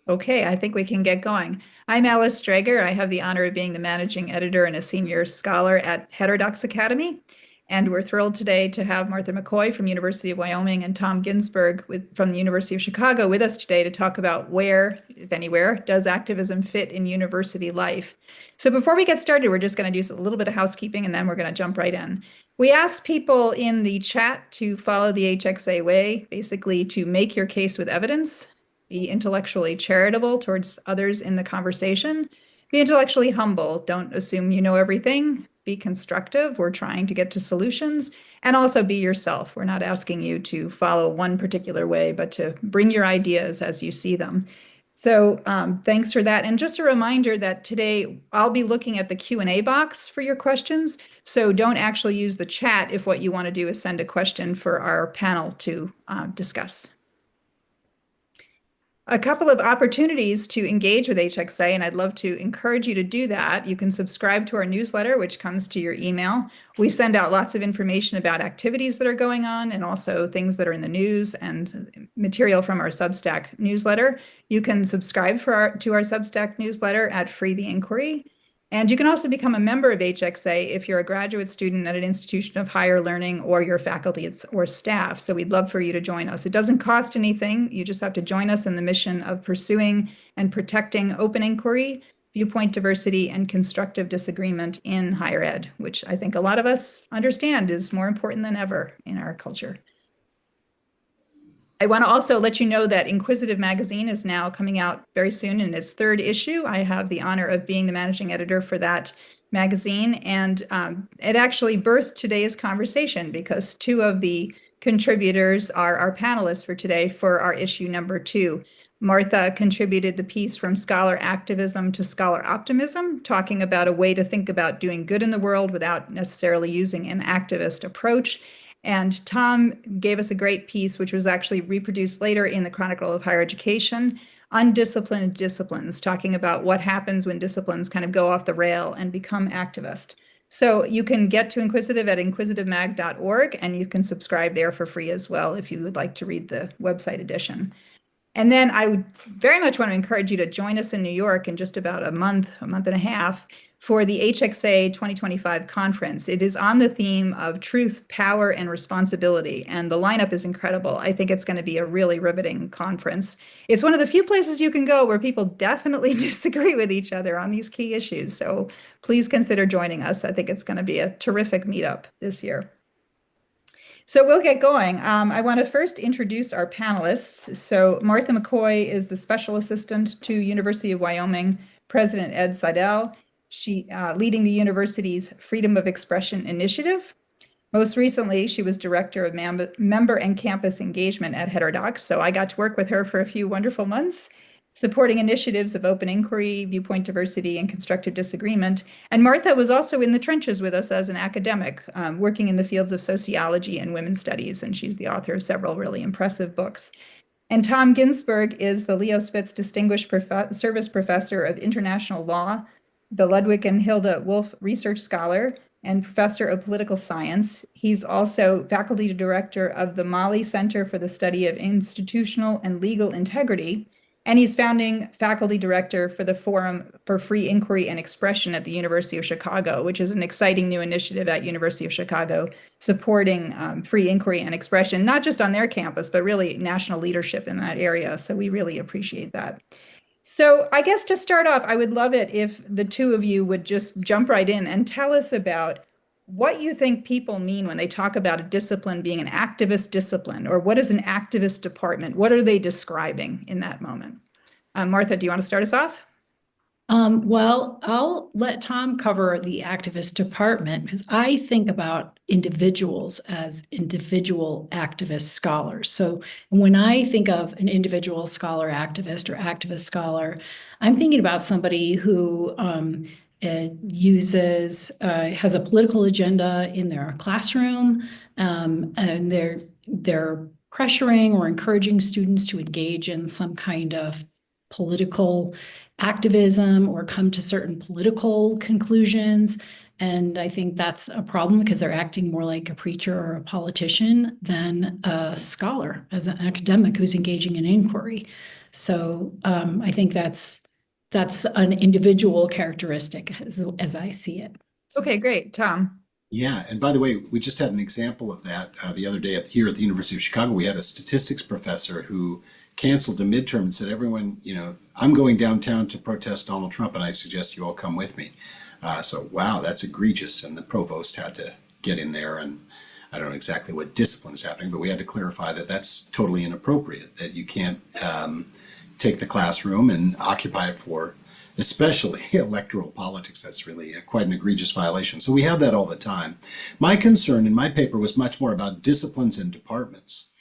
Okay, I think we can get going. I'm Alice Dreger. I have the honor of being the managing editor and a senior scholar at Heterodox Academy. And we're thrilled today to have Martha McCaughey from University of Wyoming and Tom Ginsburg from the University of Chicago with us today to talk about where, if anywhere, does activism fit in university life. So before we get started, we're just going to do a little bit of housekeeping and then we're going to jump right in. We asked people in the chat to follow the HXA way, basically to make your case with evidence, be intellectually charitable towards others in the conversation, be intellectually humble, don't assume you know everything, be constructive, we're trying to get to solutions, and also be yourself. We're not asking you to follow one particular way, but to bring your ideas as you see them. So thanks for that. And just a reminder that today I'll be looking at the Q&A box for your questions. So don't actually use the chat if what you want to do is send a question for our panel to discuss. A couple of opportunities to engage with HXA, and I'd love to encourage you to do that. You can subscribe to our newsletter, which comes to your email. We send out lots of information about activities that are going on and also things that are in the news and material from our Substack newsletter. You can subscribe to our Substack newsletter at Free the Inquiry. And you can also become a member of HXA if you're a graduate student at an institution of higher learning or your faculty or staff. So we'd love for you to join us. It doesn't cost anything. You just have to join us in the mission of pursuing and protecting open inquiry, viewpoint diversity, and constructive disagreement in higher ed, which I think a lot of us understand is more important than ever in our culture. I want to also let you know that Inquisitive magazine is now coming out very soon in its third issue. I have the honor of being the managing editor for that magazine, and it actually birthed today's conversation because two of the contributors are our panelists for today for our issue number 2. Martha contributed the piece From Scholar Activism to Scholar Optimism, talking about a way to think about doing good in the world without necessarily using an activist approach. And Tom gave us a great piece, which was actually reproduced later in the Chronicle of Higher Education, Undisciplined Disciplines, talking about what happens when disciplines kind of go off the rail and become activist. So you can get to Inquisitive at inquisitivemag.org, and you can subscribe there for free as well if you would like to read the website edition. And then I would very much want to encourage you to join us in New York in just about a month and a half, for the HXA 2025 conference. It is on the theme of truth, power, and responsibility, and the lineup is incredible. I think it's going to be a really riveting conference. It's one of the few places you can go where people definitely disagree with each other on these key issues, so please consider joining us. I think it's going to be a terrific meetup this year. So we'll get going. I want to first introduce our panelists. So Martha McCaughey is the Special Assistant to University of Wyoming President Ed Seidel. She leading the university's Freedom of Expression Initiative. Most recently, she was Director of Member and Campus Engagement at Heterodox, so I got to work with her for a few wonderful months, supporting initiatives of open inquiry, viewpoint diversity, and constructive disagreement. And Martha was also in the trenches with us as an academic, working in the fields of sociology and women's studies, and she's the author of several really impressive books. And Tom Ginsburg is the Leo Spitz Distinguished Service Professor of International Law, the Ludwig and Hilda Wolf Research Scholar, and Professor of Political Science. He's also Faculty Director of the Mali Center for the Study of Institutional and Legal Integrity, and he's founding Faculty Director for the Forum for Free Inquiry and Expression at the University of Chicago, which is an exciting new initiative at University of Chicago supporting free inquiry and expression, not just on their campus, but really national leadership in that area. So we really appreciate that. So I guess to start off, I would love it if the two of you would just jump right in and tell us about what you think people mean when they talk about a discipline being an activist discipline, or what is an activist department? What are they describing in that moment? Martha, do you want to start us off? Well, I'll let Tom cover the activist department because I think about individuals as individual activist scholars. So when I think of an individual scholar activist or activist scholar, I'm thinking about somebody who has a political agenda in their classroom, and they're pressuring or encouraging students to engage in some kind of political activism or come to certain political conclusions. And I think that's a problem because they're acting more like a preacher or a politician than a scholar, as an academic who's engaging in inquiry. So I think that's an individual characteristic as I see it. Okay, great. Tom. Yeah, and by the way, we just had an example of that the other day here at the University of Chicago. We had a statistics professor who canceled a midterm and said, everyone, I'm going downtown to protest Donald Trump, and I suggest you all come with me. So, wow, that's egregious. And the provost had to get in there, and I don't know exactly what discipline is happening, but we had to clarify that that's totally inappropriate, that you can't take the classroom and occupy it for especially electoral politics. That's really quite an egregious violation. So we have that all the time. My concern in my paper was much more about disciplines and departments.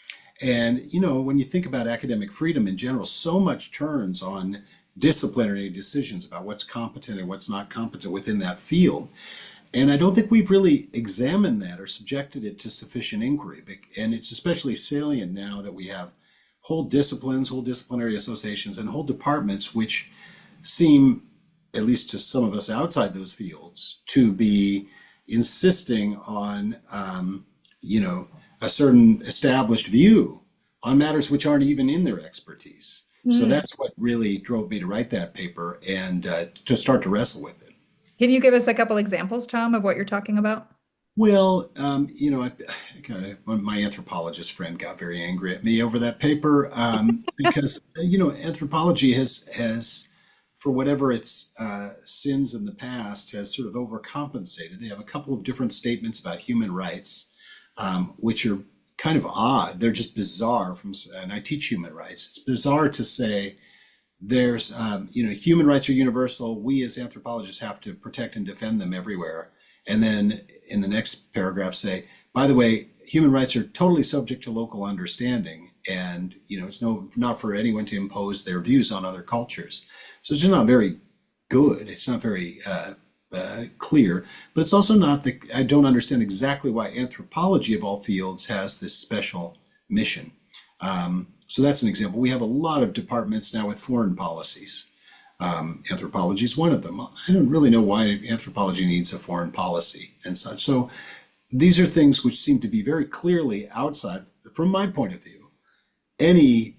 And, when you think about academic freedom in general, so much turns on disciplinary decisions about what's competent and what's not competent within that field. And I don't think we've really examined that or subjected it to sufficient inquiry. And it's especially salient now that we have whole disciplines, whole disciplinary associations, and whole departments which seem, at least to some of us outside those fields, to be insisting on, a certain established view on matters which aren't even in their expertise. So that's what really drove me to write that paper and to start to wrestle with it. Can you give us a couple examples, Tom, of what you're talking about? Well, my anthropologist friend got very angry at me over that paper because, anthropology has, for whatever its sins in the past, has sort of overcompensated. They have a couple of different statements about human rights, which are kind of odd. They're just bizarre and I teach human rights. It's bizarre to say there's, human rights are universal. We as anthropologists have to protect and defend them everywhere. And then in the next paragraph say, by the way, human rights are totally subject to local understanding. And, it's not for anyone to impose their views on other cultures. So it's just not very good. It's not very clear, but it's also not that I don't understand exactly why anthropology of all fields has this special mission. So that's an example. We have a lot of departments now with foreign policies. Anthropology is one of them. I don't really know why anthropology needs a foreign policy and such. So these are things which seem to be very clearly outside, from my point of view, any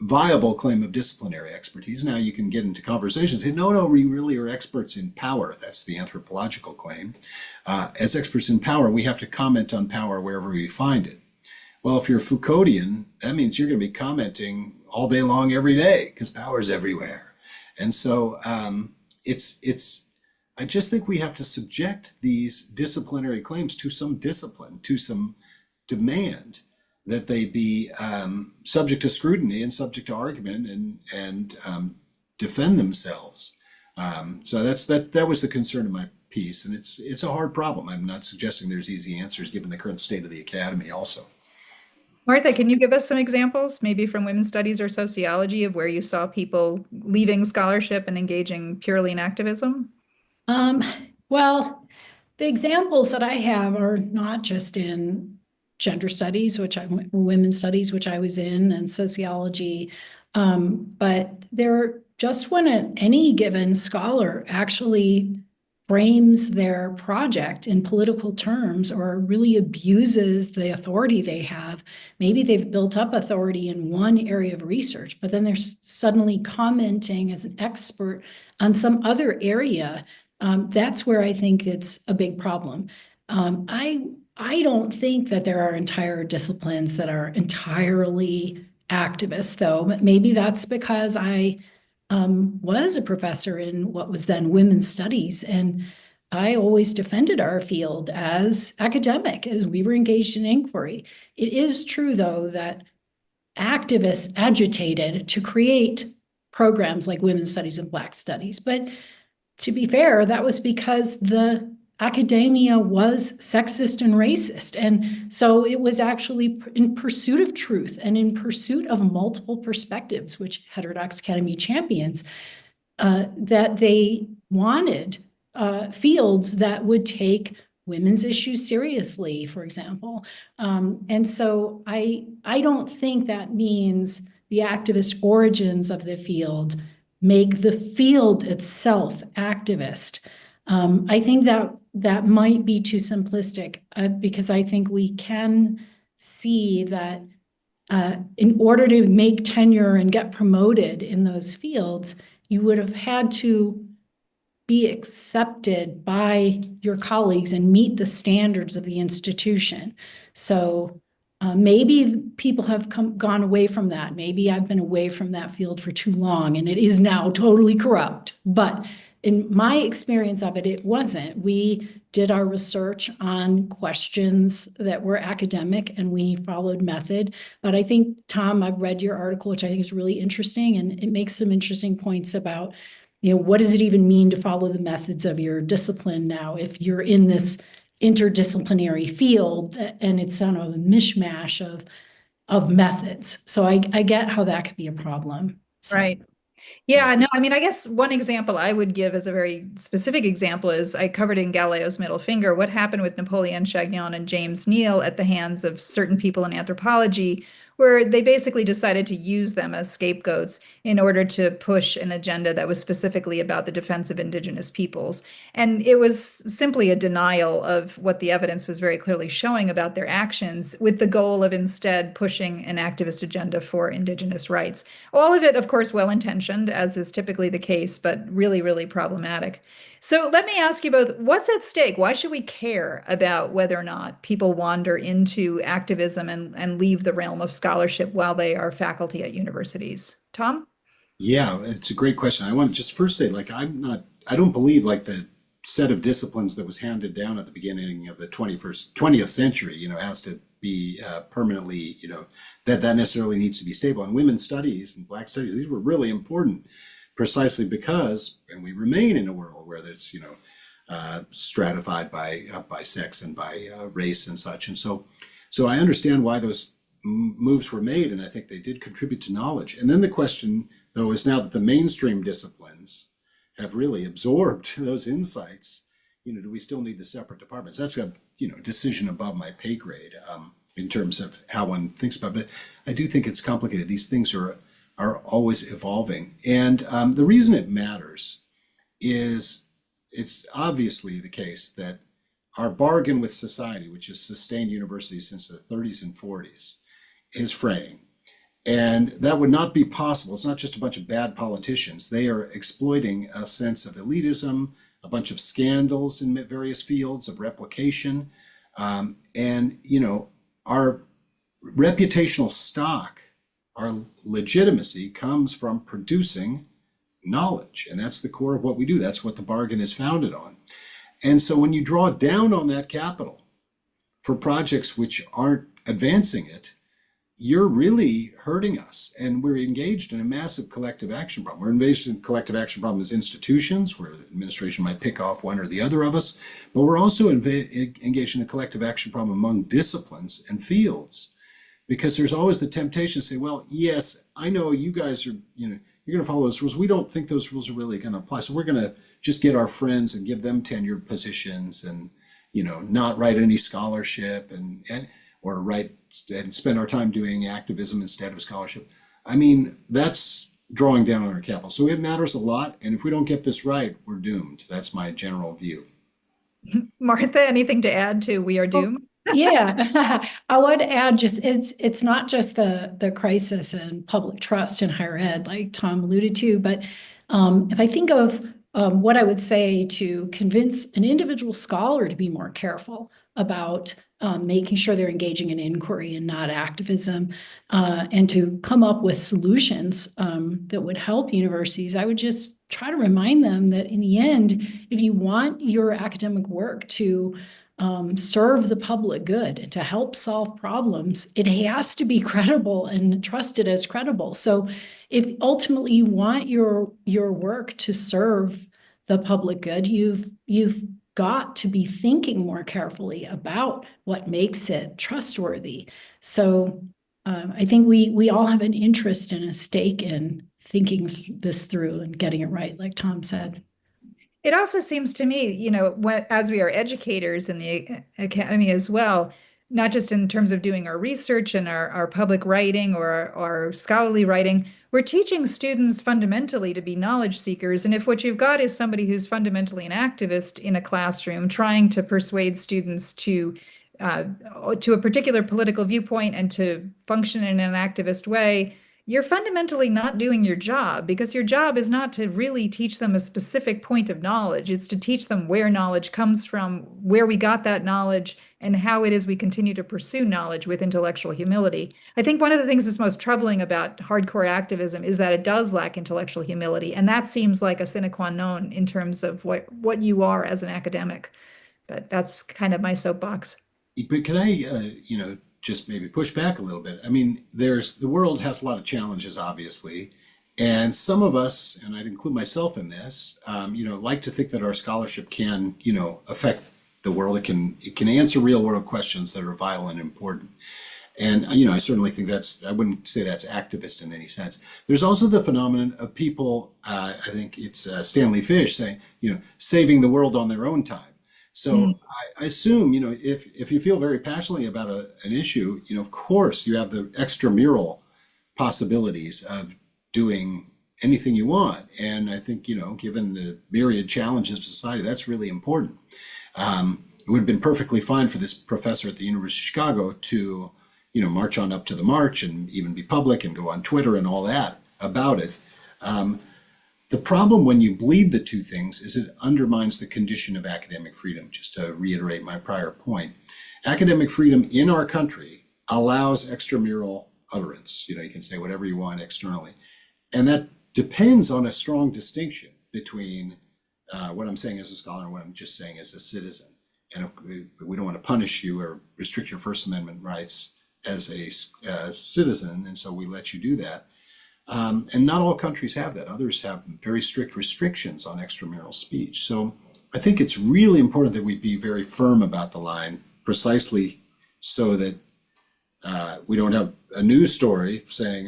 viable claim of disciplinary expertise. Now you can get into conversations and say, no, we really are experts in power. That's the anthropological claim. As experts in power, we have to comment on power wherever we find it. Well, if you're Foucauldian, that means you're going to be commenting all day long, every day, because power is everywhere. And so I just think we have to subject these disciplinary claims to some discipline, to some demand that they be subject to scrutiny and subject to argument and defend themselves. So that was the concern of my piece, and it's a hard problem. I'm not suggesting there's easy answers given the current state of the academy also. Martha, can you give us some examples, maybe from women's studies or sociology, of where you saw people leaving scholarship and engaging purely in activism? Well, the examples that I have are not just in gender studies, women's studies, which I was in, and sociology, but they're just when any given scholar actually frames their project in political terms or really abuses the authority they have. Maybe they've built up authority in one area of research, but then they're suddenly commenting as an expert on some other area. That's where I think it's a big problem. I don't think that there are entire disciplines that are entirely activist, though. But maybe that's because I was a professor in what was then women's studies, and I always defended our field as academic, as we were engaged in inquiry. It is true, though, that activists agitated to create programs like women's studies and Black studies. But to be fair, that was because the academia was sexist and racist. And so it was actually in pursuit of truth and in pursuit of multiple perspectives, which Heterodox Academy champions, that they wanted fields that would take women's issues seriously, for example. And so I don't think that means the activist origins of the field make the field itself activist. I think that that might be too simplistic, because I think we can see that in order to make tenure and get promoted in those fields, you would have had to be accepted by your colleagues and meet the standards of the institution. So maybe people have gone away from that. Maybe I've been away from that field for too long and it is now totally corrupt. But in my experience of it, it wasn't. We did our research on questions that were academic and we followed method. But I think, Tom, I've read your article, which I think is really interesting, and it makes some interesting points about, what does it even mean to follow the methods of your discipline now if you're in this interdisciplinary field and it's kind of a mishmash of methods. So I get how that could be a problem. So. Right. Yeah, no, I mean, I guess one example I would give as a very specific example is I covered in Galileo's Middle Finger what happened with Napoleon Chagnon and James Neal at the hands of certain people in anthropology, where they basically decided to use them as scapegoats in order to push an agenda that was specifically about the defense of indigenous peoples. And it was simply a denial of what the evidence was very clearly showing about their actions, with the goal of instead pushing an activist agenda for indigenous rights. All of it, of course, well-intentioned, as is typically the case, but really, really problematic. So let me ask you both, what's at stake? Why should we care about whether or not people wander into activism and leave the realm of scholarship while they are faculty at universities? Tom? Yeah, it's a great question. I want to just first say, like, I don't believe like the set of disciplines that was handed down at the beginning of the 20th century, has to be permanently, that necessarily needs to be stable. And women's studies and Black studies, these were really important precisely because, and we remain in a world where there's, stratified by sex and by race and such. And so I understand why those moves were made, and I think they did contribute to knowledge. And then the question, though, is now that the mainstream disciplines have really absorbed those insights, do we still need the separate departments? That's a decision above my pay grade in terms of how one thinks about it. But I do think it's complicated. These things are always evolving, and the reason it matters is it's obviously the case that our bargain with society, which has sustained universities since the 30s and 40s, is fraying. And that would not be possible. It's not just a bunch of bad politicians. They are exploiting a sense of elitism, a bunch of scandals in various fields of replication. And, our reputational stock, our legitimacy comes from producing knowledge. And that's the core of what we do. That's what the bargain is founded on. And so when you draw down on that capital for projects which aren't advancing it, you're really hurting us. And we're engaged in a massive collective action problem. We're engaged in collective action problem as institutions, where the administration might pick off one or the other of us, but we're also engaged in a collective action problem among disciplines and fields, because there's always the temptation to say, well, yes, I know you guys are, you're going to follow those rules. We don't think those rules are really going to apply. So we're going to just get our friends and give them tenured positions and, not write any scholarship or write and spend our time doing activism instead of scholarship. I mean, that's drawing down on our capital. So it matters a lot. And if we don't get this right, we're doomed. That's my general view. Martha, anything to add to We Are Doomed? Yeah, I would add just it's not just the crisis in public trust in higher ed, like Tom alluded to, but if I think of what I would say to convince an individual scholar to be more careful about making sure they're engaging in inquiry and not activism, and to come up with solutions that would help universities, I would just try to remind them that in the end, if you want your academic work to serve the public good and to help solve problems, it has to be credible and trusted as credible. So if ultimately you want your work to serve the public good, you've got to be thinking more carefully about what makes it trustworthy. So I think we all have an interest and a stake in thinking this through and getting it right, like Tom said. It also seems to me, as we are educators in the academy as well, not just in terms of doing our research and our public writing or our scholarly writing, we're teaching students fundamentally to be knowledge seekers. And if what you've got is somebody who's fundamentally an activist in a classroom trying to persuade students uh, to a particular political viewpoint and to function in an activist way, you're fundamentally not doing your job, because your job is not to really teach them a specific point of knowledge. It's to teach them where knowledge comes from, where we got that knowledge, and how it is we continue to pursue knowledge with intellectual humility. I think one of the things that's most troubling about hardcore activism is that it does lack intellectual humility. And that seems like a sine qua non in terms of what you are as an academic. But that's kind of my soapbox. But can I, just maybe push back a little bit? I mean, the world has a lot of challenges, obviously, and some of us, and I'd include myself in this, like to think that our scholarship can, affect the world. It can answer real world questions that are vital and important. And, I certainly think I wouldn't say that's activist in any sense. There's also the phenomenon of people, I think it's Stanley Fish saying, saving the world on their own time. So I assume, if you feel very passionately about an issue, of course you have the extramural possibilities of doing anything you want. And I think, given the myriad challenges of society, that's really important. It would have been perfectly fine for this professor at the University of Chicago to, march on up to the march and even be public and go on Twitter and all that about it. The problem when you bleed the two things is it undermines the condition of academic freedom. Just to reiterate my prior point, academic freedom in our country allows extramural utterance. You can say whatever you want externally. And that depends on a strong distinction between what I'm saying as a scholar and what I'm just saying as a citizen. And we don't want to punish you or restrict your First Amendment rights as a citizen, and so we let you do that. And not all countries have that. Others have very strict restrictions on extramural speech. So I think it's really important that we be very firm about the line, precisely so that we don't have a news story saying,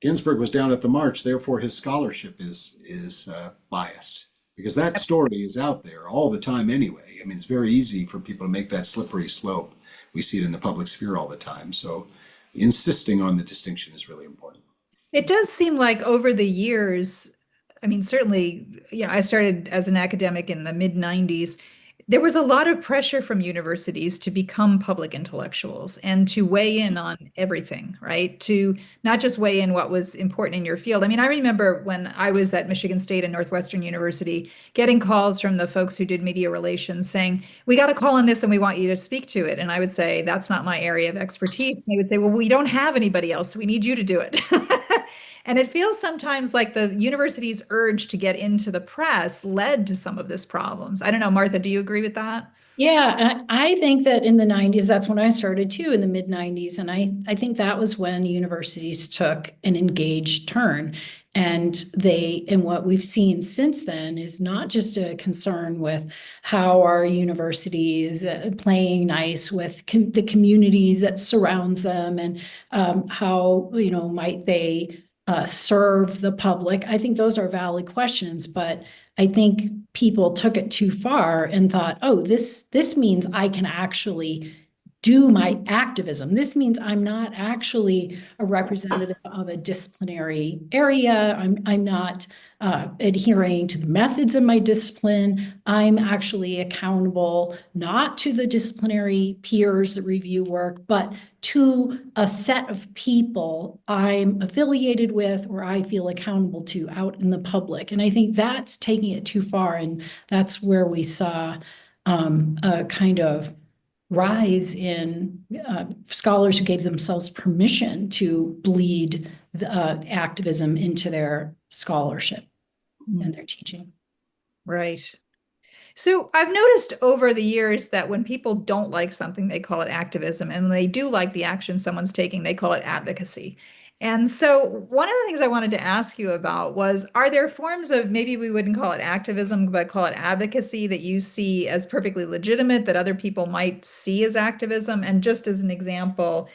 Ginsburg was down at the march, therefore his scholarship is biased. Because that story is out there all the time anyway. I mean, it's very easy for people to make that slippery slope. We see it in the public sphere all the time. So insisting on the distinction is really important. It does seem like over the years, I mean, certainly, I started as an academic in the mid 90s. There was a lot of pressure from universities to become public intellectuals and to weigh in on everything, right? To not just weigh in what was important in your field. I mean, I remember when I was at Michigan State and Northwestern University, getting calls from the folks who did media relations saying, we got a call on this and we want you to speak to it. And I would say, that's not my area of expertise. And they would say, well, we don't have anybody else, so we need you to do it. And it feels sometimes like the university's urge to get into the press led to some of this problems. I don't know, Martha, do you agree with that? Yeah, I think that in the 90s, that's when I started too, in the mid 90s. And I think that was when universities took an engaged turn. And what we've seen since then is not just a concern with how our university is playing nice with the community that surrounds them, and how, might they serve the public. I think those are valid questions, but I think people took it too far and thought, oh, this means I can actually do my activism. This means I'm not actually a representative of a disciplinary area. I'm not adhering to the methods of my discipline. I'm actually accountable not to the disciplinary peers that review work, but to a set of people I'm affiliated with or I feel accountable to out in the public. And I think that's taking it too far. And that's where we saw a kind of rise in scholars who gave themselves permission to bleed the, activism into their scholarship and their teaching. Right. So I've noticed over the years that when people don't like something, they call it activism. And when they do like the action someone's taking, they call it advocacy. And so one of the things I wanted to ask you about was, are there forms of, maybe we wouldn't call it activism, but call it advocacy, that you see as perfectly legitimate that other people might see as activism? And just as an example,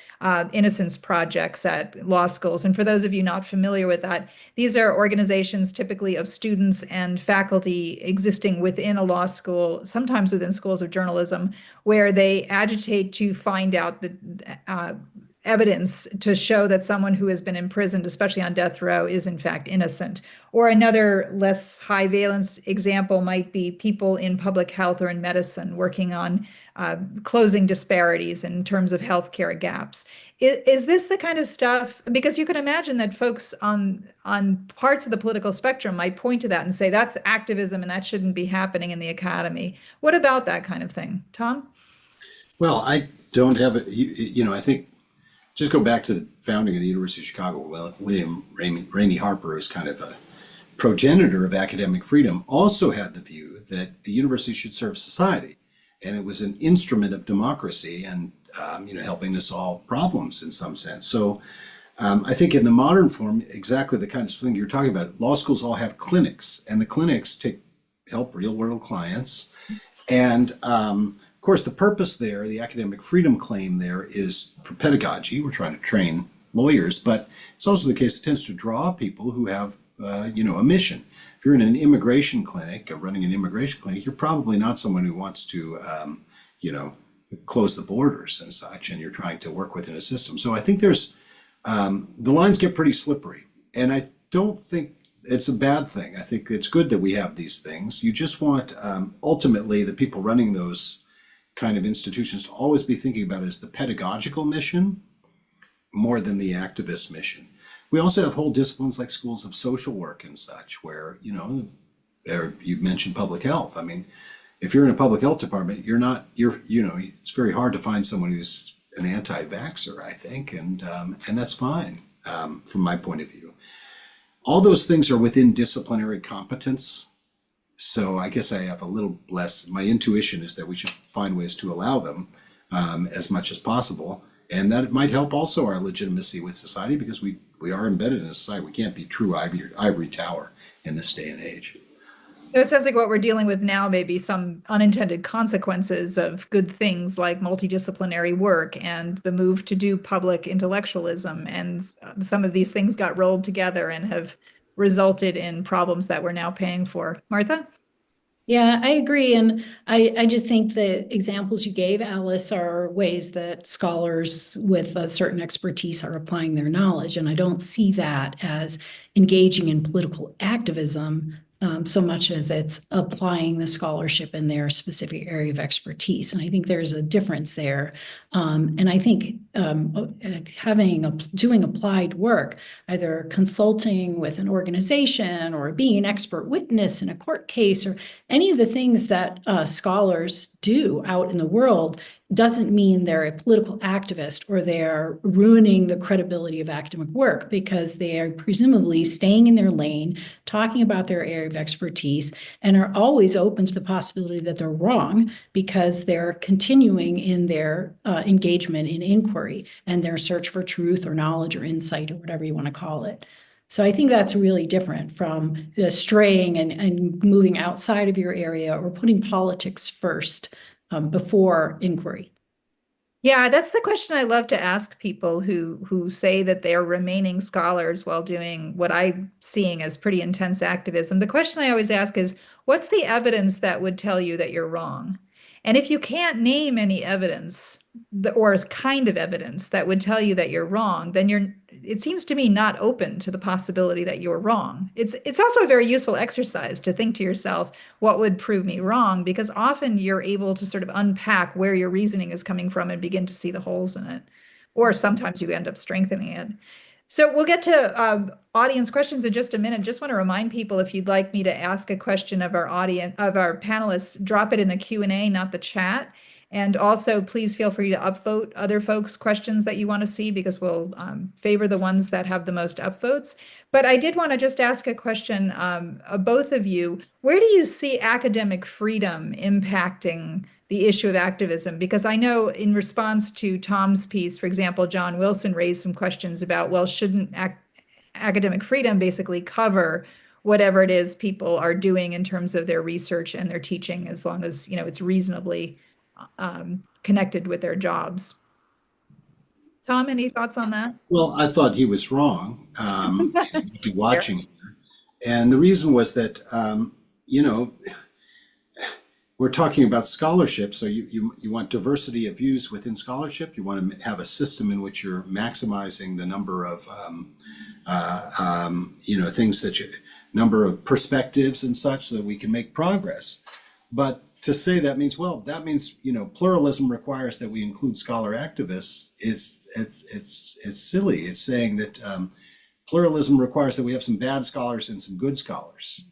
innocence projects at law schools. And for those of you not familiar with that, these are organizations typically of students and faculty existing within a law school, sometimes within schools of journalism, where they agitate to find out the evidence to show that someone who has been imprisoned, especially on death row, is in fact innocent. Or another less high valence example might be people in public health or in medicine working on closing disparities in terms of healthcare gaps. Is this the kind of stuff, because you can imagine that folks on parts of the political spectrum might point to that and say that's activism and that shouldn't be happening in the academy. What about that kind of thing, Tom? Well, I don't have it. I think just go back to the founding of the University of Chicago. Well, William Rainey Harper is kind of a progenitor of academic freedom, also had the view that the university should serve society, and it was an instrument of democracy and helping to solve problems in some sense. So I think in the modern form, exactly the kind of thing you're talking about. Law schools all have clinics, and the clinics help real world clients. And of course, the purpose there, the academic freedom claim there, is for pedagogy. We're trying to train lawyers, but it's also the case it tends to draw people who have a mission. If you're in an immigration clinic or running an immigration clinic, you're probably not someone who wants to close the borders and such, and you're trying to work within a system. So I think there's the lines get pretty slippery, and I don't think it's a bad thing. I think it's good that we have these things. You just want ultimately the people running those kind of institutions to always be thinking about it as the pedagogical mission more than the activist mission. We also have whole disciplines like schools of social work and such, where you mentioned public health. I mean, if you're in a public health department, it's very hard to find someone who's an anti-vaxxer, I think, and that's fine from my point of view. All those things are within disciplinary competence. So I guess I have a little less, my intuition is that we should find ways to allow them as much as possible. And that it might help also our legitimacy with society, because we are embedded in a society. We can't be true ivory tower in this day and age. So it sounds like what we're dealing with now may be some unintended consequences of good things like multidisciplinary work and the move to do public intellectualism. And some of these things got rolled together and have resulted in problems that we're now paying for. Martha? Yeah, I agree. And I just think the examples you gave, Alice, are ways that scholars with a certain expertise are applying their knowledge. And I don't see that as engaging in political activism so much as it's applying the scholarship in their specific area of expertise. And I think there's a difference there. And I think doing applied work, either consulting with an organization or being an expert witness in a court case, or any of the things that scholars do out in the world, doesn't mean they're a political activist or they're ruining the credibility of academic work, because they are presumably staying in their lane, talking about their area of expertise, and are always open to the possibility that they're wrong, because they're continuing in their engagement in inquiry and their search for truth or knowledge or insight or whatever you want to call it. So I think that's really different from straying and moving outside of your area or putting politics first before inquiry. Yeah, that's the question I love to ask people who say that they're remaining scholars while doing what I'm seeing as pretty intense activism. The question I always ask is, what's the evidence that would tell you that you're wrong? And if you can't name any evidence or kind of evidence that would tell you that you're wrong, then it seems to me not open to the possibility that you're wrong. It's also a very useful exercise to think to yourself, what would prove me wrong? Because often you're able to sort of unpack where your reasoning is coming from and begin to see the holes in it. Or sometimes you end up strengthening it. So we'll get to audience questions in just a minute. Just want to remind people, if you'd like me to ask a question of our panelists, drop it in the Q&A, not the chat. And also, please feel free to upvote other folks' questions that you want to see, because we'll favor the ones that have the most upvotes. But I did want to just ask a question of both of you. Where do you see academic freedom impacting the issue of activism, because I know in response to Tom's piece, for example, John Wilson raised some questions about, well, shouldn't academic freedom basically cover whatever it is people are doing in terms of their research and their teaching, as long as, it's reasonably connected with their jobs. Tom, any thoughts on that? Well, I thought he was wrong, watching. And the reason was that, we're talking about scholarship. So you want diversity of views within scholarship. You want to have a system in which you're maximizing the number of, things number of perspectives and such, so that we can make progress. But to say that means pluralism requires that we include scholar activists it's silly. It's saying that pluralism requires that we have some bad scholars and some good scholars,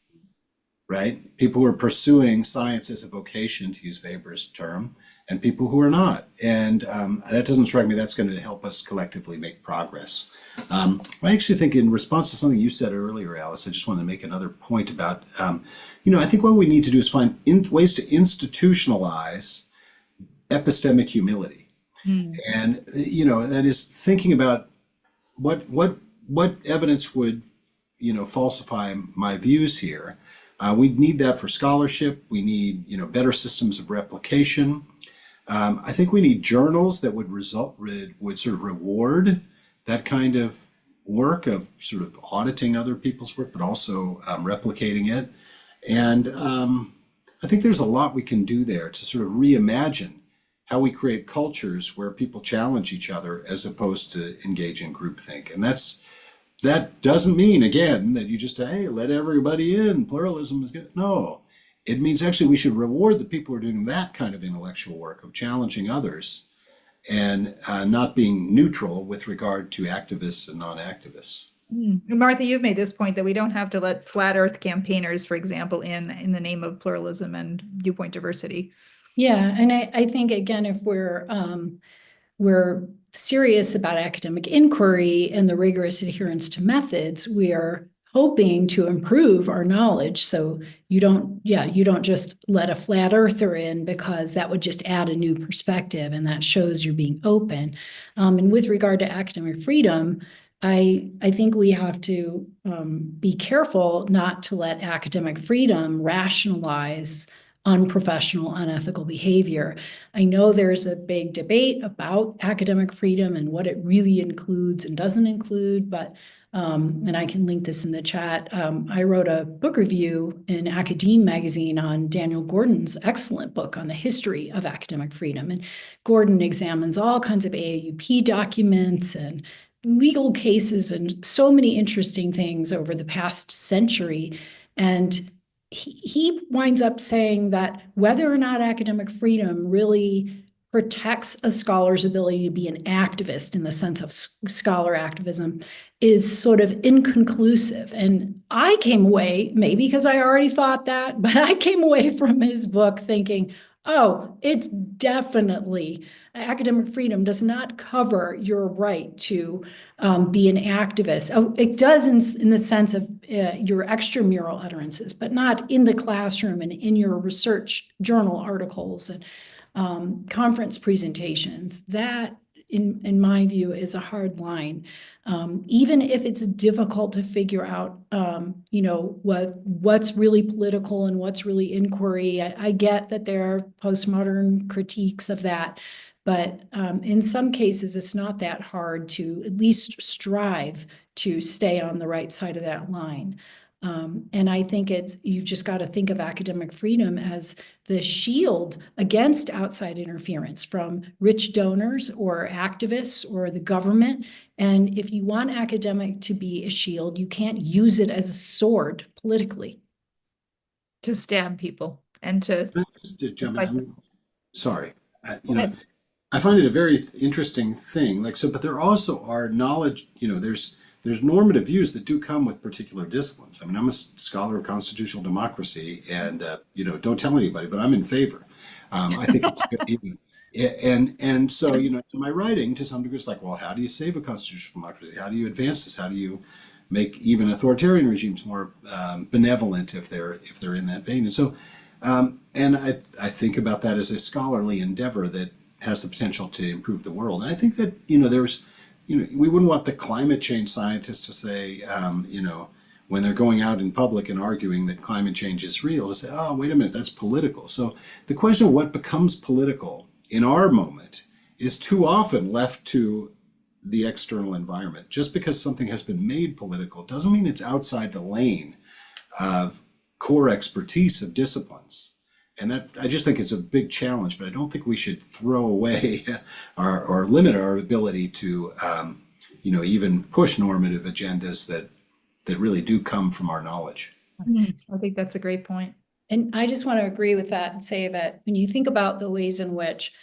right? People who are pursuing science as a vocation, to use Weber's term, and people who are not. And that doesn't strike me that's going to help us collectively make progress. I actually think, in response to something you said earlier, Alice, I just wanted to make another point about, I think what we need to do is find ways to institutionalize epistemic humility. And, that is thinking about what evidence would, falsify my views here. We need that for scholarship. We need, better systems of replication. I think we need journals that would sort of reward that kind of work of sort of auditing other people's work, but also replicating it. And I think there's a lot we can do there to sort of reimagine how we create cultures where people challenge each other as opposed to engage in groupthink. And that doesn't mean, again, that you just, hey, let everybody in, pluralism is good. No, it means actually we should reward the people who are doing that kind of intellectual work of challenging others and not being neutral with regard to activists and non-activists. Martha, you've made this point that we don't have to let flat earth campaigners, for example, in the name of pluralism and viewpoint diversity. Yeah, and I think, again, if we're serious about academic inquiry and the rigorous adherence to methods, we are hoping to improve our knowledge. So you don't just let a flat earther in, because that would just add a new perspective, and that shows you're being open. And with regard to academic freedom, I think we have to be careful not to let academic freedom rationalize unprofessional, unethical behavior. I know there's a big debate about academic freedom and what it really includes and doesn't include, but and I can link this in the chat. I wrote a book review in Academe magazine on Daniel Gordon's excellent book on the history of academic freedom. And Gordon examines all kinds of AAUP documents and legal cases and so many interesting things over the past century. And he winds up saying that whether or not academic freedom really protects a scholar's ability to be an activist in the sense of scholar activism is sort of inconclusive. And I came away, maybe because I already thought that, but I came away from his book thinking, oh, it's definitely, academic freedom does not cover your right to be an activist. Oh, it does in the sense of your extramural utterances, but not in the classroom and in your research journal articles and conference presentations. That, in my view, is a hard line. Even if it's difficult to figure out, what's really political and what's really inquiry. I get that there are postmodern critiques of that, but in some cases, it's not that hard to at least strive to stay on the right side of that line. And I think you've just got to think of academic freedom as the shield against outside interference from rich donors or activists or the government. And if you want academic to be a shield, you can't use it as a sword politically. To stab people and to... Just to jump in, sorry. I find it a very interesting thing. But there also are knowledge, there's normative views that do come with particular disciplines. I mean, I'm a scholar of constitutional democracy, and don't tell anybody, but I'm in favor. I think it's good. And so, in my writing, to some degree, it's like, well, how do you save a constitutional democracy? How do you advance this? How do you make even authoritarian regimes more benevolent if they're in that vein? And so, And I think about that as a scholarly endeavor that has the potential to improve the world. And I think that, we wouldn't want the climate change scientists to say, when they're going out in public and arguing that climate change is real, to say, oh, wait a minute, that's political. So the question of what becomes political in our moment is too often left to the external environment. Just because something has been made political doesn't mean it's outside the lane of core expertise of disciplines. And that, I just think it's a big challenge, but I don't think we should throw away or limit our ability to, even push normative agendas that really do come from our knowledge. I think that's a great point. And I just want to agree with that and say that when you think about the ways in which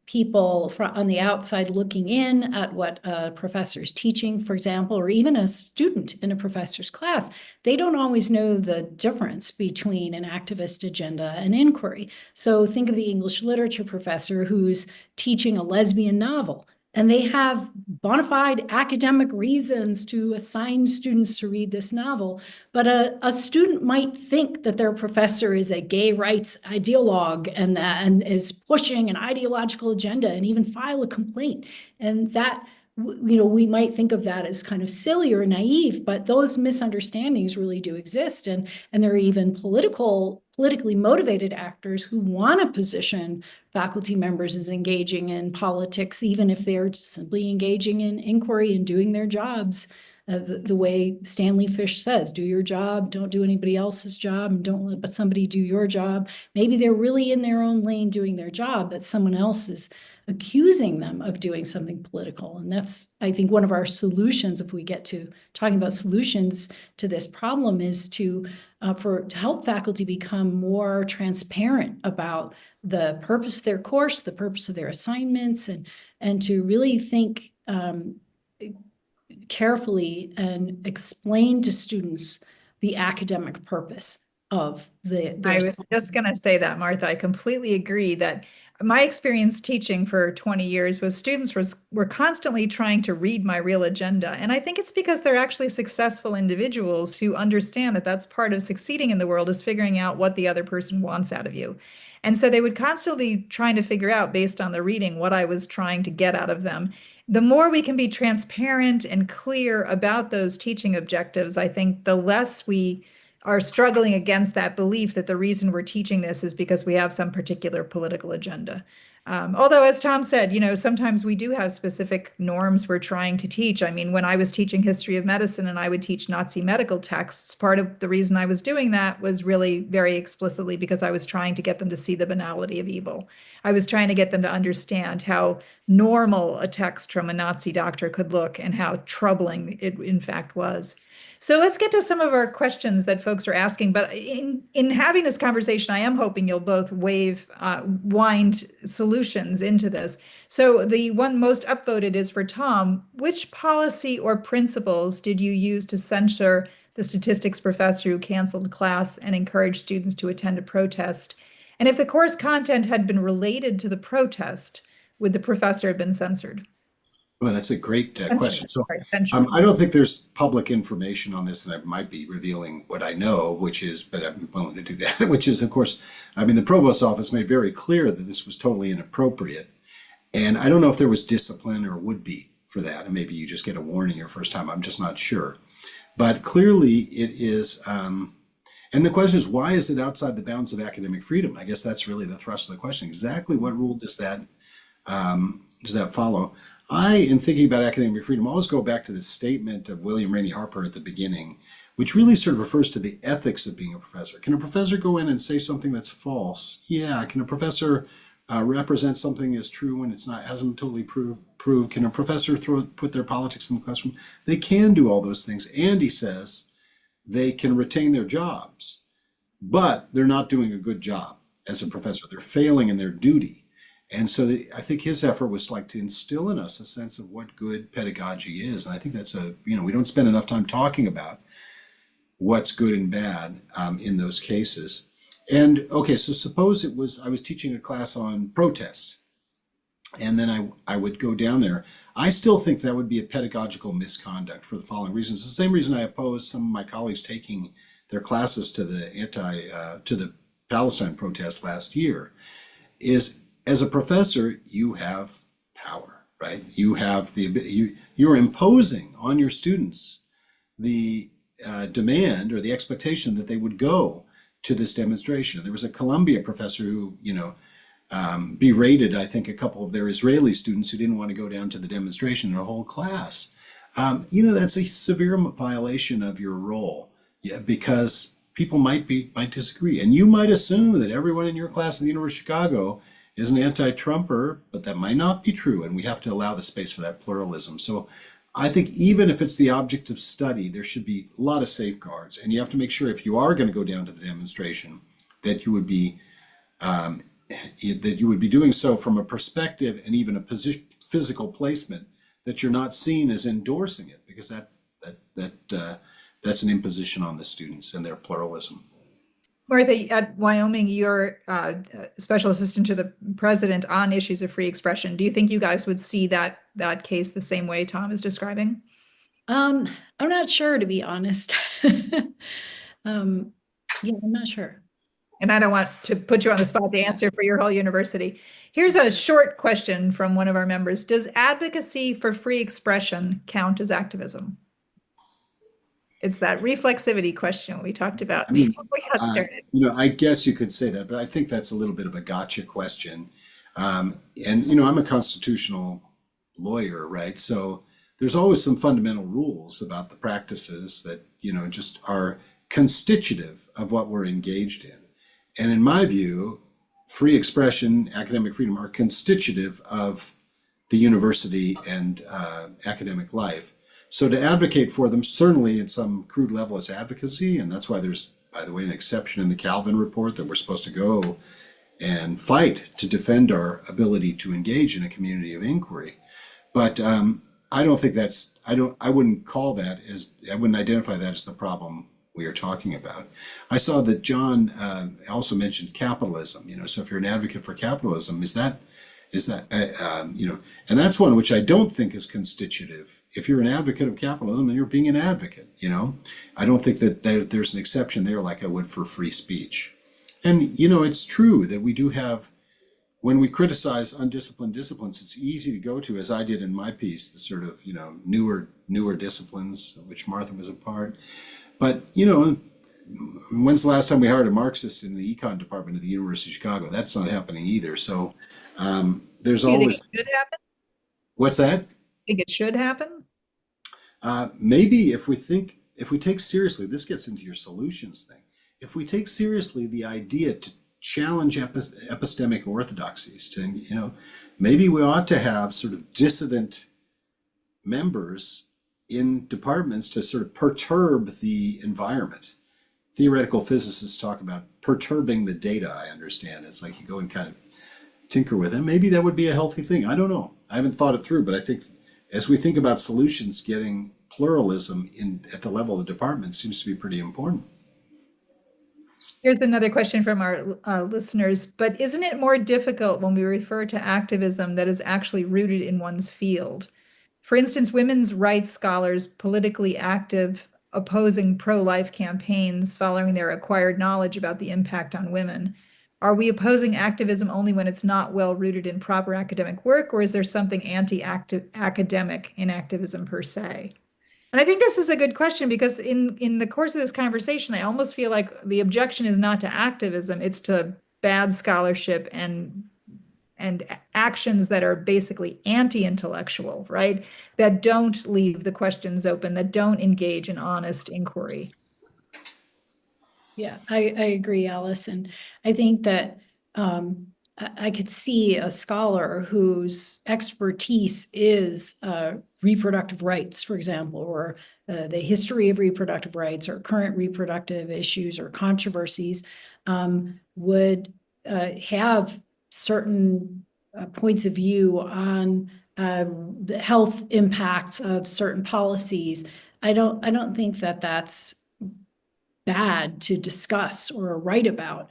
people on the outside looking in at what a professor is teaching, for example, or even a student in a professor's class, they don't always know the difference between an activist agenda and inquiry. So think of the English literature professor who's teaching a lesbian novel, and they have bona fide academic reasons to assign students to read this novel. But a student might think that their professor is a gay rights ideologue and is pushing an ideological agenda and even file a complaint. And that, we might think of that as kind of silly or naive, but those misunderstandings really do exist. And there are even politically motivated actors who want to position faculty members as engaging in politics, even if they're simply engaging in inquiry and doing their jobs. The way Stanley Fish says, do your job, don't do anybody else's job, and don't let somebody do your job. Maybe they're really in their own lane doing their job, but someone else is accusing them of doing something political. And that's, I think, one of our solutions, if we get to talking about solutions to this problem, is to help faculty become more transparent about the purpose of their course, the purpose of their assignments, and to really think carefully and explain to students the academic purpose of their I was just going to say that, Martha. I completely agree that my experience teaching for 20 years was students were constantly trying to read my real agenda. And I think it's because they're actually successful individuals who understand that that's part of succeeding in the world, is figuring out what the other person wants out of you. And so they would constantly trying to figure out, based on the reading, what I was trying to get out of them. The more we can be transparent and clear about those teaching objectives, I think the less we are struggling against that belief that the reason we're teaching this is because we have some particular political agenda. Although, as Tom said, sometimes we do have specific norms we're trying to teach. I mean, when I was teaching history of medicine and I would teach Nazi medical texts, part of the reason I was doing that was really very explicitly because I was trying to get them to see the banality of evil. I was trying to get them to understand how normal a text from a Nazi doctor could look and how troubling it in fact was. So let's get to some of our questions that folks are asking. But in having this conversation, I am hoping you'll both wind solutions into this. So the one most upvoted is for Tom. Which policy or principles did you use to censure the statistics professor who canceled class and encouraged students to attend a protest? And if the course content had been related to the protest, would the professor have been censored? Well, that's a great question. So I don't think there's public information on this, and I might be revealing what I know, but I'm willing to do that, which is, of course, the provost's office made very clear that this was totally inappropriate. And I don't know if there was discipline or would be for that. And maybe you just get a warning your first time. I'm just not sure. But clearly it is, and the question is, why is it outside the bounds of academic freedom? I guess that's really the thrust of the question. Exactly what rule does that follow? In thinking about academic freedom, I always go back to this statement of William Rainey Harper at the beginning, which really sort of refers to the ethics of being a professor. Can a professor go in and say something that's false? Yeah. Can a professor represent something as true when hasn't totally proved? Can a professor put their politics in the classroom? They can do all those things. And he says they can retain their jobs, but they're not doing a good job as a professor. They're failing in their duty. And so I think his effort was to instill in us a sense of what good pedagogy is. And I think that's we don't spend enough time talking about what's good and bad in those cases. And okay, so suppose I was teaching a class on protest, and then I would go down there. I still think that would be a pedagogical misconduct for the following reasons. The same reason I oppose some of my colleagues taking their classes to the Palestine protests last year, is as a professor, you have power, right? You have you're imposing on your students the demand or the expectation that they would go to this demonstration. There was a Columbia professor who, berated, I think, a couple of their Israeli students who didn't want to go down to the demonstration, their whole class. That's a severe violation of your role, because people might disagree, and you might assume that everyone in your class at the University of Chicago is an anti-Trumper, but that might not be true, and we have to allow the space for that pluralism. So I think even if it's the object of study, there should be a lot of safeguards, and you have to make sure if you are going to go down to the demonstration that you would be doing so from a perspective and even a physical placement that you're not seen as endorsing it, because that's an imposition on the students and their pluralism. Martha, at Wyoming, you're special assistant to the president on issues of free expression. Do you think you guys would see that case the same way Tom is describing? I'm not sure, to be honest. I'm not sure. And I don't want to put you on the spot to answer for your whole university. Here's a short question from one of our members. Does advocacy for free expression count as activism? It's that reflexivity question we talked about before we got started. I guess you could say that, but I think that's a little bit of a gotcha question. I'm a constitutional lawyer, right? So there's always some fundamental rules about the practices that, just are constitutive of what we're engaged in. And in my view, free expression, academic freedom are constitutive of the university and academic life. So to advocate for them, certainly at some crude level, is advocacy. And that's why there's, by the way, an exception in the Calvin report that we're supposed to go and fight to defend our ability to engage in a community of inquiry. But I don't think I wouldn't identify that as the problem we are talking about. I saw that John also mentioned capitalism, so if you're an advocate for capitalism, is that, and that's one which I don't think is constitutive. If you're an advocate of capitalism, then you're being an advocate, I don't think that there's an exception there like I would for free speech. And, it's true that we do have, when we criticize undisciplined disciplines, it's easy to go to, as I did in my piece, the sort of, newer disciplines, of which Martha was a part. But, when's the last time we hired a Marxist in the econ department of the University of Chicago? That's not happening either. So there's always. Think it should happen? What's that? Think it should happen? Maybe if we take seriously, this gets into your solutions thing. If we take seriously the idea to challenge epistemic orthodoxies, to, maybe we ought to have sort of dissident members in departments to sort of perturb the environment. Theoretical physicists talk about perturbing the data, I understand. It's like you go and kind of tinker with it. Maybe that would be a healthy thing. I don't know. I haven't thought it through, but I think as we think about solutions, getting pluralism at the level of the department seems to be pretty important. Here's another question from our listeners, but isn't it more difficult when we refer to activism that is actually rooted in one's field? For instance, women's rights scholars, politically active, opposing pro-life campaigns following their acquired knowledge about the impact on women. Are we opposing activism only when it's not well rooted in proper academic work, or is there something anti-academic in activism per se? And I think this is a good question because in the course of this conversation, I almost feel like the objection is not to activism, it's to bad scholarship and actions that are basically anti-intellectual, right? That don't leave the questions open, that don't engage in honest inquiry. Yeah, I agree, Alice. And I think that I could see a scholar whose expertise is reproductive rights, for example, or the history of reproductive rights or current reproductive issues or controversies would have certain points of view on the health impacts of certain policies. I don't think that that's bad to discuss or write about.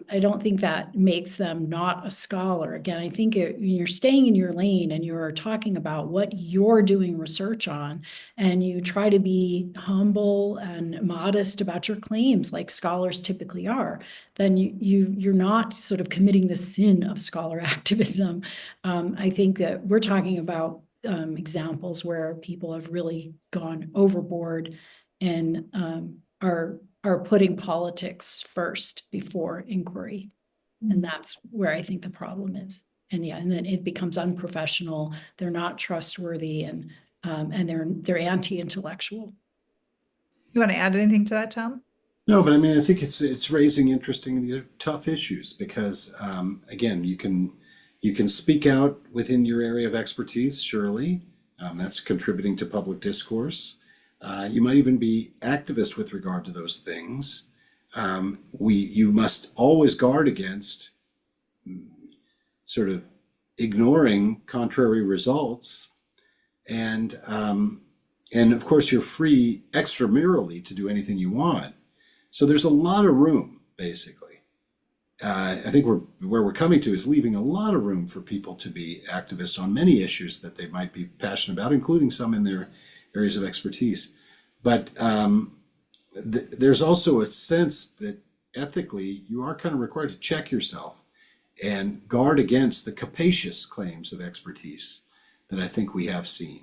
I don't think that makes them not a scholar. Again, I think you're staying in your lane and you're talking about what you're doing research on, and you try to be humble and modest about your claims like scholars typically are, then you're not sort of committing the sin of scholar activism. I think that we're talking about examples where people have really gone overboard and are putting politics first before inquiry. And that's where I think the problem is. And yeah, and then it becomes unprofessional. They're not trustworthy, and they're anti-intellectual. You want to add anything to that, Tom? No, but I mean, I think it's raising interesting, tough issues because, again, you can speak out within your area of expertise, surely. That's contributing to public discourse. You might even be activist with regard to those things. You must always guard against sort of ignoring contrary results, and of course you're free extramurally to do anything you want. So there's a lot of room, basically. I think where we're coming to is leaving a lot of room for people to be activists on many issues that they might be passionate about, including some in their areas of expertise. But there's also a sense that ethically you are kind of required to check yourself and guard against the capacious claims of expertise that I think we have seen.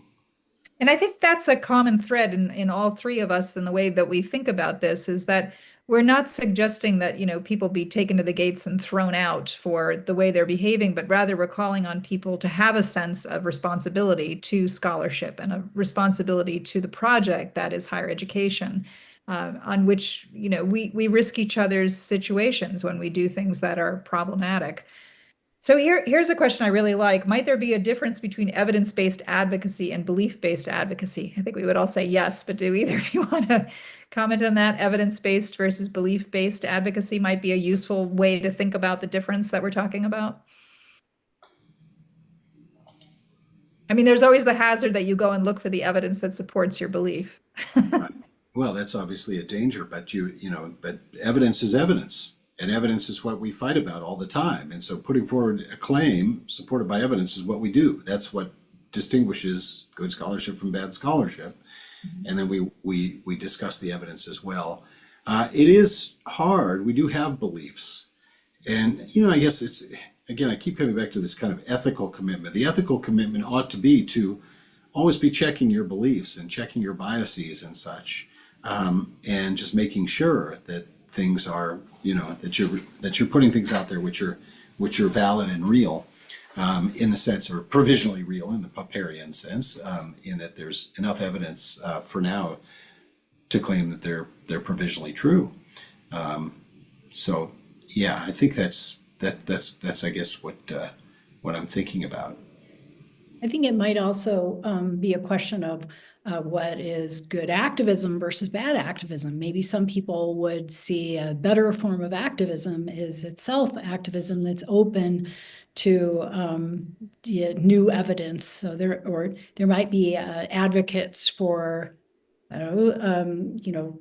And I think that's a common thread in all three of us in the way that we think about this, is that we're not suggesting that, people be taken to the gates and thrown out for the way they're behaving, but rather we're calling on people to have a sense of responsibility to scholarship and a responsibility to the project that is higher education, on which, we risk each other's situations when we do things that are problematic. So here's a question I really like. Might there be a difference between evidence-based advocacy and belief-based advocacy? I think we would all say yes, but do either of you want to comment on that? Evidence-based versus belief-based advocacy might be a useful way to think about the difference that we're talking about. I mean, there's always the hazard that you go and look for the evidence that supports your belief. Well, that's obviously a danger, but but evidence is evidence. And evidence is what we fight about all the time. And so putting forward a claim supported by evidence is what we do. That's what distinguishes good scholarship from bad scholarship. And then we discuss the evidence as well. It is hard. We do have beliefs. And, I guess it's, again, I keep coming back to this kind of ethical commitment. The ethical commitment ought to be to always be checking your beliefs and checking your biases and such, and just making sure that things are, that you're putting things out there which are valid and real, in the sense, or provisionally real in the Popperian sense, in that there's enough evidence for now to claim that they're provisionally true. So yeah, I think that's I guess what I'm thinking about. I think it might also be a question of what is good activism versus bad activism. Maybe some people would see a better form of activism is itself activism that's open to new evidence. So there might be advocates for, I don't know,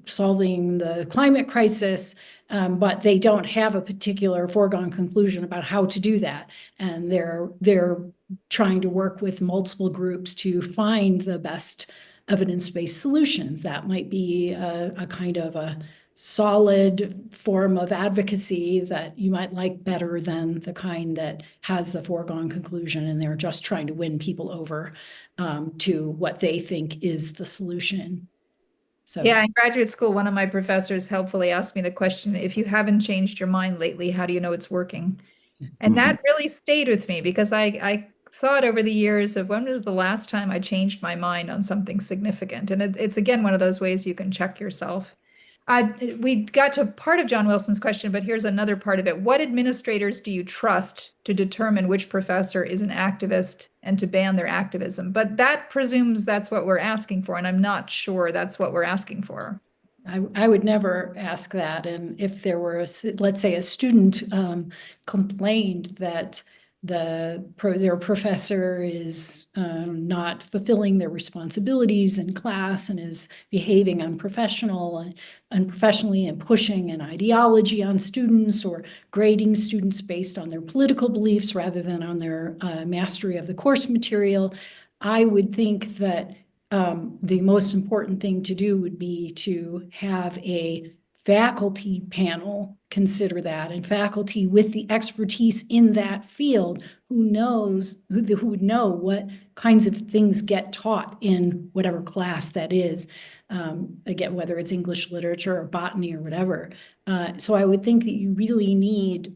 solving the climate crisis, but they don't have a particular foregone conclusion about how to do that, and they're trying to work with multiple groups to find the best evidence-based solutions. That might be a kind of a solid form of advocacy that you might like better than the kind that has the foregone conclusion and they're just trying to win people over to what they think is the solution. So yeah, in graduate school, one of my professors helpfully asked me the question, if you haven't changed your mind lately, how do you know it's working? And that really stayed with me, because I thought over the years of when was the last time I changed my mind on something significant. And it's again, one of those ways you can check yourself. We got to part of John Wilson's question, but here's another part of it. What administrators do you trust to determine which professor is an activist and to ban their activism? But that presumes that's what we're asking for, and I'm not sure that's what we're asking for. I would never ask that. And if there were, let's say, a student complained that their professor is not fulfilling their responsibilities in class and is behaving unprofessionally and pushing an ideology on students or grading students based on their political beliefs rather than on their mastery of the course material. I would think that the most important thing to do would be to have a faculty panel consider that, and faculty with the expertise in that field who would know what kinds of things get taught in whatever class that is. Again, whether it's English literature or botany or whatever. So I would think that you really need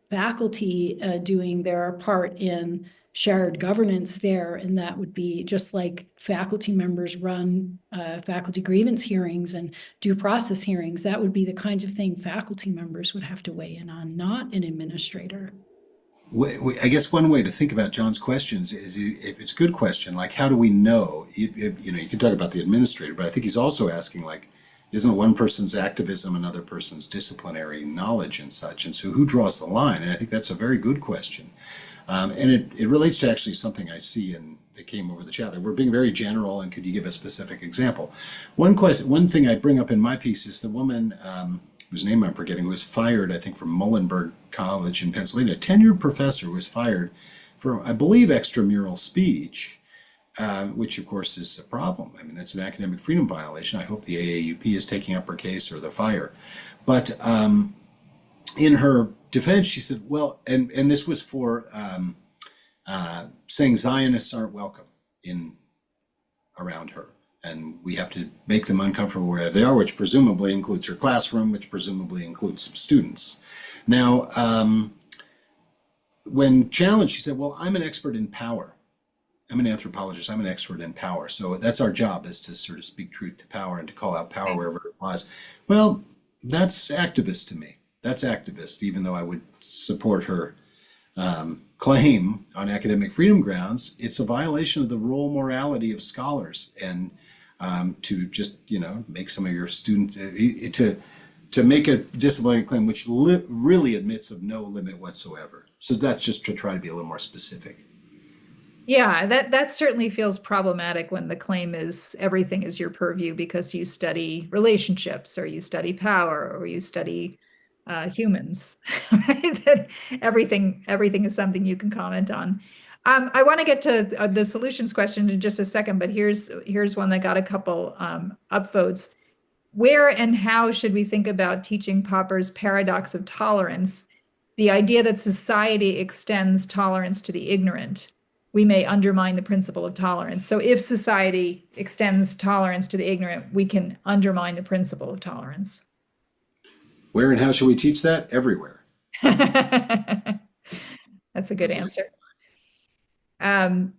faculty doing their part in shared governance there, and that would be just like faculty members run faculty grievance hearings and due process hearings. That would be the kind of thing faculty members would have to weigh in on, not an administrator. I guess one way to think about John's questions is, if it's a good question, like how do we know? You know, you can talk about the administrator, but I think he's also asking, like, isn't one person's activism another person's disciplinary knowledge and such? And so who draws the line? And I think that's a very good question. And it relates to actually something I see that came over the chat. We're being very general, and could you give a specific example? One thing I bring up in my piece is the woman whose name I'm forgetting, who was fired, I think, from Muhlenberg College in Pennsylvania, a tenured professor who was fired for, I believe, extramural speech, which of course is a problem. I mean, that's an academic freedom violation. I hope the AAUP is taking up her case, or the fire. But in her defense, she said, well, and this was for saying Zionists aren't welcome around her, and we have to make them uncomfortable wherever they are, which presumably includes her classroom, which presumably includes some students. Now, when challenged, she said, well, I'm an expert in power. I'm an anthropologist. I'm an expert in power. So that's our job, is to sort of speak truth to power and to call out power wherever it applies. Well, that's activist to me. That's activist, even though I would support her claim on academic freedom grounds. It's a violation of the role morality of scholars, and to just, make some of your students, to make a disciplinary claim which really admits of no limit whatsoever. So that's just to try to be a little more specific. Yeah, that certainly feels problematic when the claim is everything is your purview because you study relationships, or you study power, or you study humans, right? That everything is something you can comment on. I want to get to the solutions question in just a second, but here's one that got a couple upvotes. Where and how should we think about teaching Popper's paradox of tolerance, the idea that society extends tolerance to the ignorant? We may undermine the principle of tolerance. So if society extends tolerance to the ignorant, we can undermine the principle of tolerance. Where and how should we teach that? Everywhere. That's a good answer. And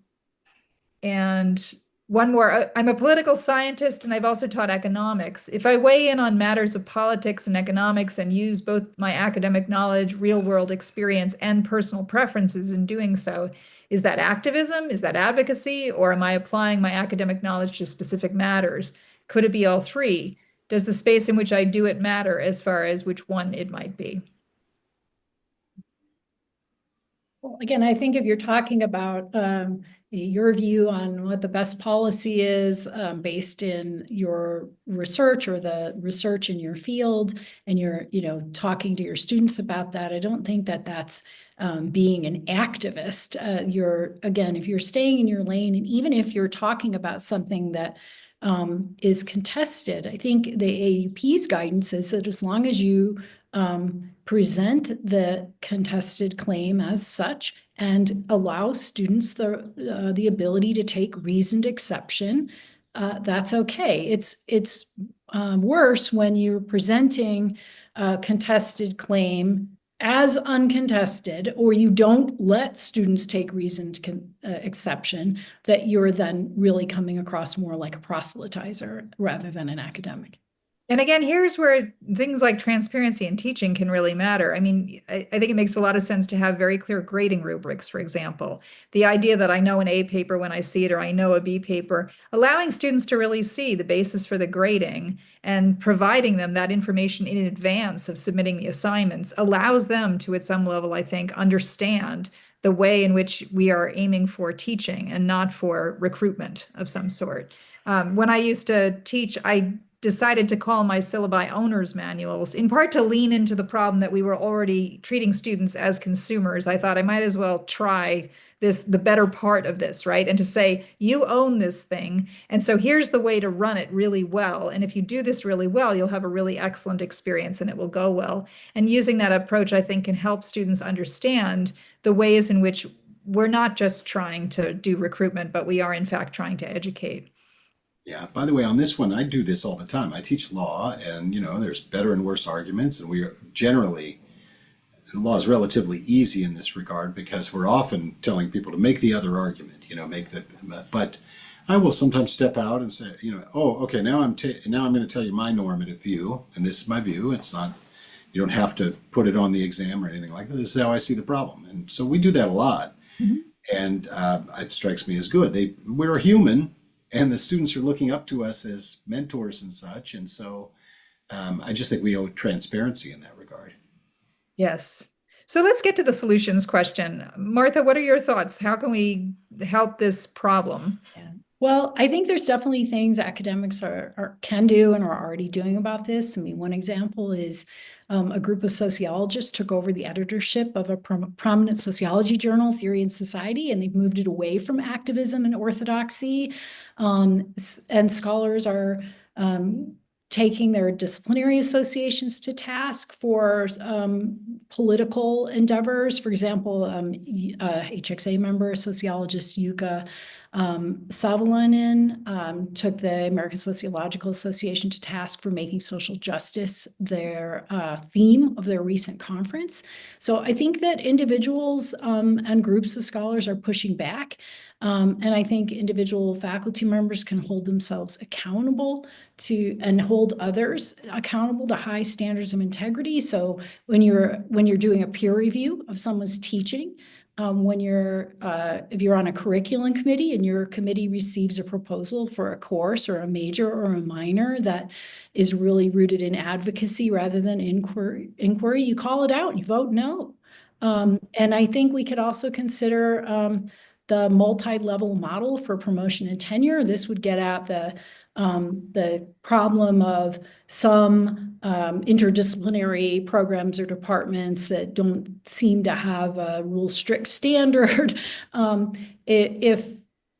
one more. I'm a political scientist, and I've also taught economics. If I weigh in on matters of politics and economics and use both my academic knowledge, real-world experience, and personal preferences in doing so, is that activism? Is that advocacy? Or am I applying my academic knowledge to specific matters? Could it be all three? Does the space in which I do it matter as far as which one it might be? Well, again, I think if you're talking about your view on what the best policy is based in your research or the research in your field, and you're, talking to your students about that, I don't think that that's being an activist. If you're staying in your lane, and even if you're talking about something that is contested, I think the AUP's guidance is that as long as you present the contested claim as such and allow students the ability to take reasoned exception, that's okay. It's worse when you're presenting a contested claim as uncontested, or you don't let students take reasoned exception, that you're then really coming across more like a proselytizer rather than an academic. And again, here's where things like transparency in teaching can really matter. I mean, I think it makes a lot of sense to have very clear grading rubrics, for example. The idea that I know an A paper when I see it, or I know a B paper, allowing students to really see the basis for the grading and providing them that information in advance of submitting the assignments allows them to, at some level, I think, understand the way in which we are aiming for teaching and not for recruitment of some sort. When I used to teach, I decided to call my syllabi owner's manuals, in part to lean into the problem that we were already treating students as consumers. I thought I might as well try this, the better part of this, right? And to say, you own this thing. And so here's the way to run it really well. And if you do this really well, you'll have a really excellent experience and it will go well. And using that approach, I think, can help students understand the ways in which we're not just trying to do recruitment, but we are in fact trying to educate. Yeah. By the way, on this one, I do this all the time. I teach law, and there's better and worse arguments, and we are generally, and law is relatively easy in this regard because we're often telling people to make the other argument. But I will sometimes step out and say, oh, okay, now I'm going to tell you my normative view, and this is my view. It's not, you don't have to put it on the exam or anything like that. This is how I see the problem, and so we do that a lot, and it strikes me as good. We're human. And the students are looking up to us as mentors and such. And so I just think we owe transparency in that regard. Yes. So let's get to the solutions question. Martha, what are your thoughts? How can we help this problem? Yeah. Well, I think there's definitely things academics can do and are already doing about this. I mean, one example is a group of sociologists took over the editorship of a prominent sociology journal, Theory and Society, and they've moved it away from activism and orthodoxy. And scholars are taking their disciplinary associations to task for political endeavors. For example, HXA member, sociologist Yuka Savolainen took the American Sociological Association to task for making social justice their theme of their recent conference. So I think that individuals and groups of scholars are pushing back. And I think individual faculty members can hold themselves accountable to and hold others accountable to high standards of integrity. So when you're doing a peer review of someone's teaching, if you're on a curriculum committee and your committee receives a proposal for a course or a major or a minor that is really rooted in advocacy rather than inquiry, you call it out and you vote no. And I think we could also consider the multi-level model for promotion and tenure. This would get at the problem of some interdisciplinary programs or departments that don't seem to have a real strict standard.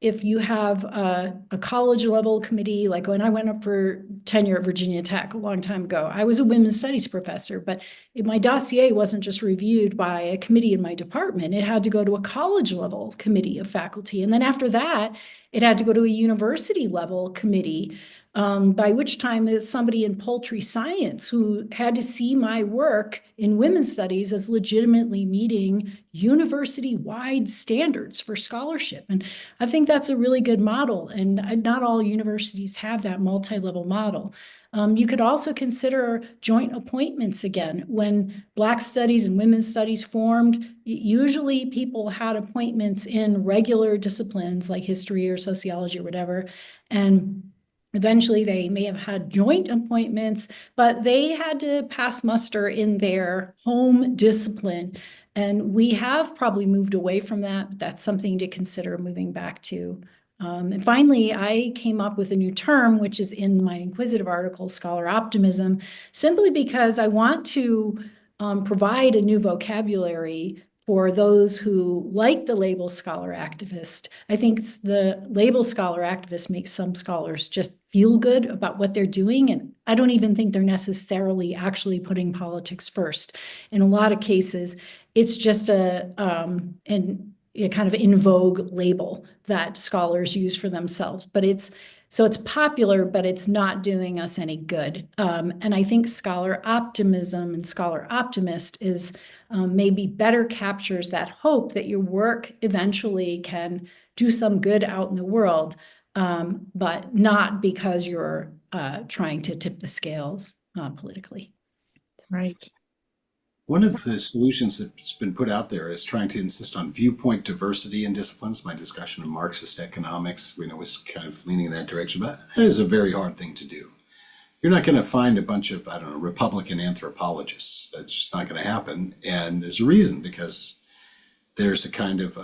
If you have a college level committee, like when I went up for tenure at Virginia Tech a long time ago, I was a women's studies professor, but my dossier wasn't just reviewed by a committee in my department. It had to go to a college level committee of faculty. And then after that, it had to go to a university level committee, by which time is somebody in poultry science who had to see my work in women's studies as legitimately meeting university-wide standards for scholarship. And I think that's a really good model. And not all universities have that multi-level model. You could also consider joint appointments again. When Black studies and women's studies formed, usually people had appointments in regular disciplines like history or sociology or whatever. And eventually they may have had joint appointments, but they had to pass muster in their home discipline. And we have probably moved away from that, but that's something to consider moving back to. And finally, I came up with a new term, which is in my inquisitive article, scholar optimism, simply because I want to provide a new vocabulary for those who like the label scholar activist. I think the label scholar activist makes some scholars just feel good about what they're doing. And I don't even think they're necessarily actually putting politics first. In a lot of cases, it's just a kind of in vogue label that scholars use for themselves. But it's popular, but it's not doing us any good. And I think scholar optimism and scholar optimist is maybe better captures that hope that your work eventually can do some good out in the world, but not because you're trying to tip the scales politically. Right. One of the solutions that's been put out there is trying to insist on viewpoint diversity in disciplines. My discussion of Marxist economics, was kind of leaning in that direction, but that is a very hard thing to do. You're not going to find a bunch of, Republican anthropologists. That's just not going to happen. And there's a reason, because there's a kind of,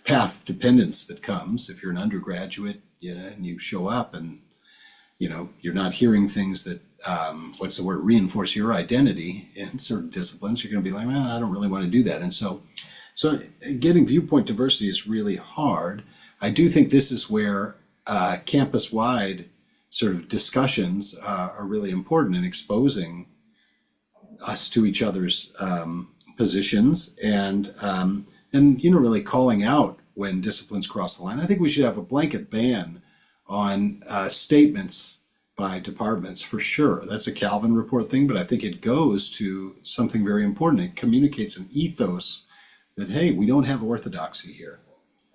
path dependence that comes if you're an undergraduate, and you show up and, you're not hearing things that, reinforce your identity in certain disciplines. You're going to be like, well, I don't really want to do that. And so getting viewpoint diversity is really hard. I do think this is where campus-wide sort of discussions are really important in exposing us to each other's positions and really calling out when disciplines cross the line. I think we should have a blanket ban on statements by departments for sure. That's a Calvin report thing, but I think it goes to something very important. It communicates an ethos that, hey, we don't have orthodoxy here.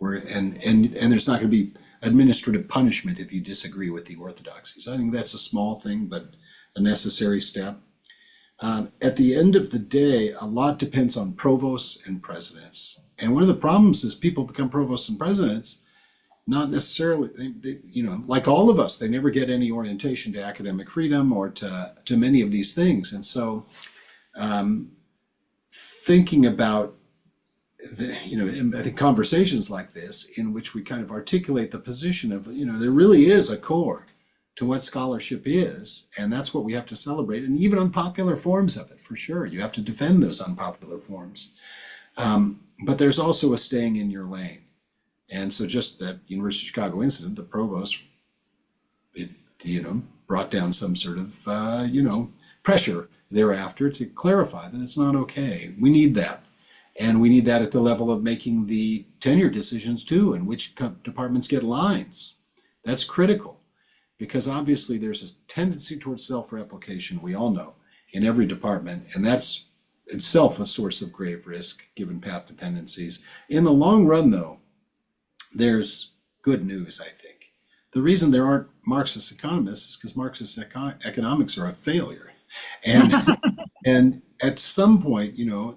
And there's not going to be administrative punishment if you disagree with the orthodoxy. So I think that's a small thing, but a necessary step. At the end of the day, a lot depends on provosts and presidents. And one of the problems is people become provosts and presidents, not necessarily, like all of us, they never get any orientation to academic freedom or to many of these things. And so thinking about I think conversations like this in which we kind of articulate the position of, there really is a core to what scholarship is, and that's what we have to celebrate, and even unpopular forms of it, for sure. You have to defend those unpopular forms. But there's also a staying in your lane. And so just that University of Chicago incident, the provost, brought down some sort of, pressure thereafter to clarify that it's not okay. We need that. And we need that at the level of making the tenure decisions too, and which departments get lines. That's critical, because obviously there's a tendency towards self-replication, we all know, in every department, and that's itself a source of grave risk given path dependencies. In the long run, though, there's good news, I think. The reason there aren't Marxist economists is because Marxist economics are a failure. And at some point,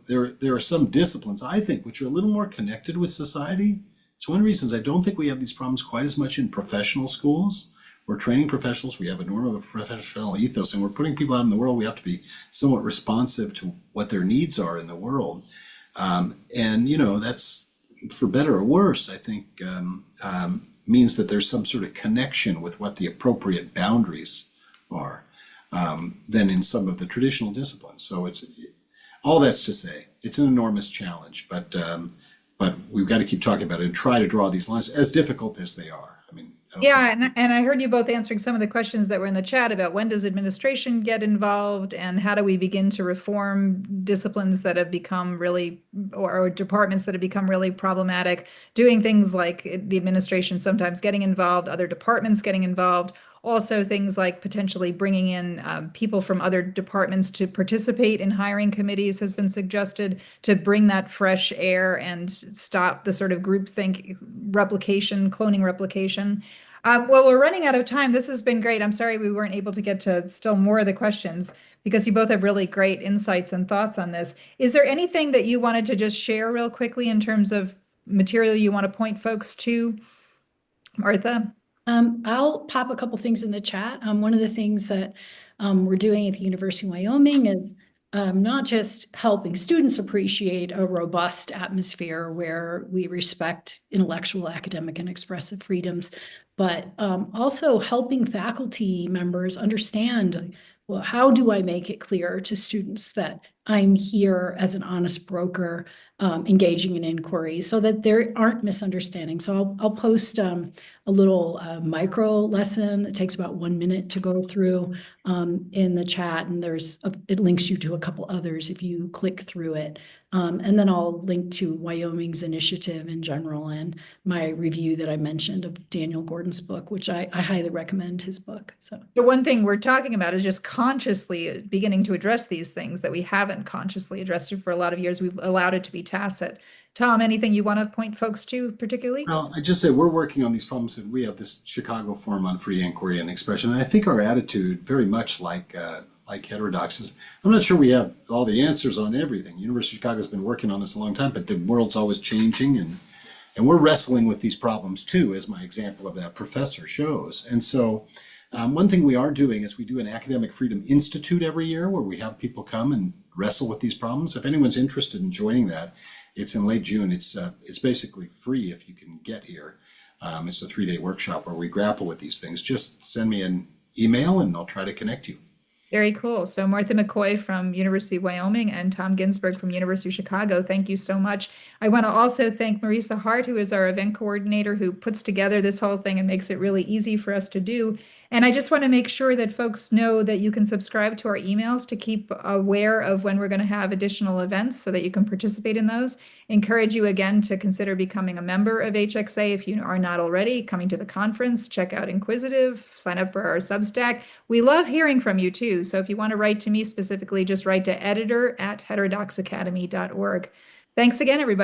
there are some disciplines, I think, which are a little more connected with society. It's one of the reasons I don't think we have these problems quite as much in professional schools. We're training professionals, we have a normative professional ethos, and we're putting people out in the world. We have to be somewhat responsive to what their needs are in the world. That's, for better or worse, I think, means that there's some sort of connection with what the appropriate boundaries are. Than in some of the traditional disciplines. So it's all that's to say, it's an enormous challenge, but we've got to keep talking about it and try to draw these lines, as difficult as they are. And I heard you both answering some of the questions that were in the chat about when does administration get involved and how do we begin to reform disciplines that have become really, or departments that have become really problematic, doing things like the administration sometimes getting involved, other departments getting involved. Also things like potentially bringing in people from other departments to participate in hiring committees has been suggested to bring that fresh air and stop the sort of groupthink replication, cloning replication. Well, we're running out of time. This has been great. I'm sorry we weren't able to get to still more of the questions because you both have really great insights and thoughts on this. Is there anything that you wanted to just share real quickly in terms of material you want to point folks to, Martha? I'll pop a couple things in the chat. One of the things that we're doing at the University of Wyoming is not just helping students appreciate a robust atmosphere where we respect intellectual, academic, and expressive freedoms, but also helping faculty members understand, well, how do I make it clear to students that I'm here as an honest broker engaging in inquiry so that there aren't misunderstandings. So I'll post a little micro lesson that takes about 1 minute to go through in the chat, and it links you to a couple others if you click through it. And then I'll link to Wyoming's initiative in general and my review that I mentioned of Daniel Gordon's book, which I highly recommend his book. So the one thing we're talking about is just consciously beginning to address these things that we haven't consciously addressed for a lot of years. We've allowed it to be tacit. Tom, anything you want to point folks to particularly? Well, I just say we're working on these problems, and we have this Chicago Forum on Free Inquiry and Expression. And I think our attitude, very much like Heterodox, is I'm not sure we have all the answers on everything. University of Chicago has been working on this a long time, but the world's always changing, and we're wrestling with these problems too, as my example of that professor shows. And so one thing we are doing is we do an Academic Freedom Institute every year where we have people come and wrestle with these problems. If anyone's interested in joining that, it's in late June. It's basically free if you can get here. It's a 3-day workshop where we grapple with these things. Just send me an email and I'll try to connect you. Very cool. So Martha McCaughey from University of Wyoming and Tom Ginsburg from University of Chicago, thank you so much. I want to also thank Marisa Hart, who is our event coordinator, who puts together this whole thing and makes it really easy for us to do. And I just want to make sure that folks know that you can subscribe to our emails to keep aware of when we're going to have additional events so that you can participate in those. Encourage you again to consider becoming a member of HXA if you are not already, coming to the conference, check out Inquisitive, sign up for our Substack. We love hearing from you too. So if you want to write to me specifically, just write to editor@heterodoxacademy.org. Thanks again, everybody.